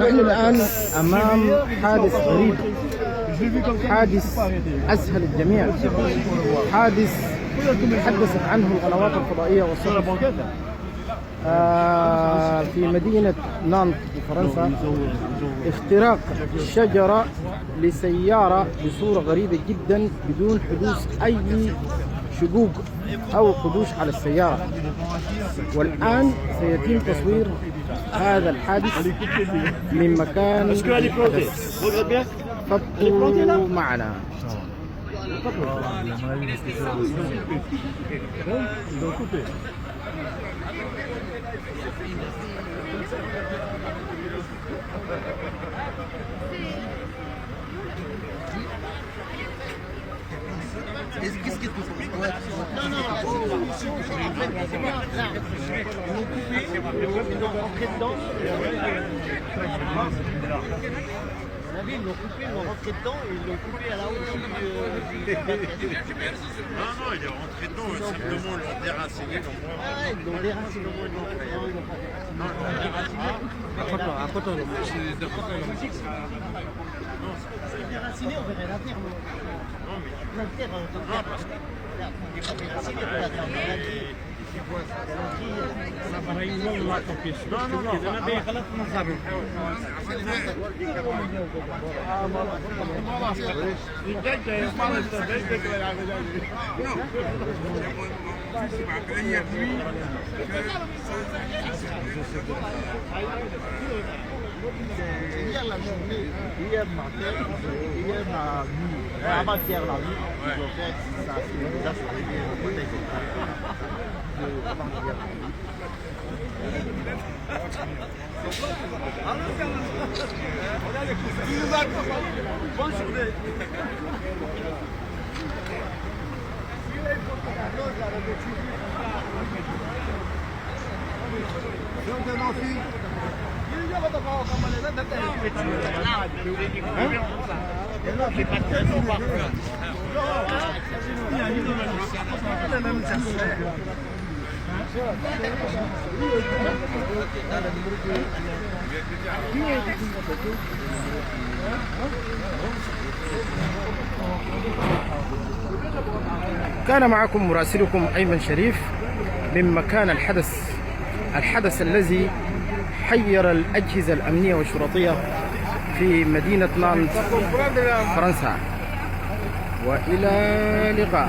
نحن الآن أمام حادث غريب، حادث أسهل الجميع، حادث تحدثت عنه القنوات الفضائية والصحف في مدينة نانت بفرنسا. اختراق شجرة لسيارة بصورة غريبة جدا بدون حدوث أي شقوق أو خدوش على السيارة. والآن سيتم تصوير هذا الحادث من مكان الحدث، فابقوا معنا. Qu'est-ce qui te faut? Non, non, ils l'ont rentré dedans. Ils l'ont coupé, ils l'ont rentré dedans et ils l'ont coupé à la hauteur du... Non, non, il est rentré dedans, simplement ils l'ont déraciné. Ah ouais, ils l'ont déraciné. Non, ils l'ont déraciné. Déraciné, on verrait la terre, non? Non, mais... La terre, parce que... Il faut déraciner pour la terre. Hier la journée, hier matin, hier la nuit, avant-hier la nuit, ils ont fait ça, c'est déjà sur les bonne journée. كان معكم مراسلكم أيمن شريف من مكان الحدث الذي حير الأجهزة الأمنية والشرطية في مدينة نانت فرنسا، وإلى اللقاء.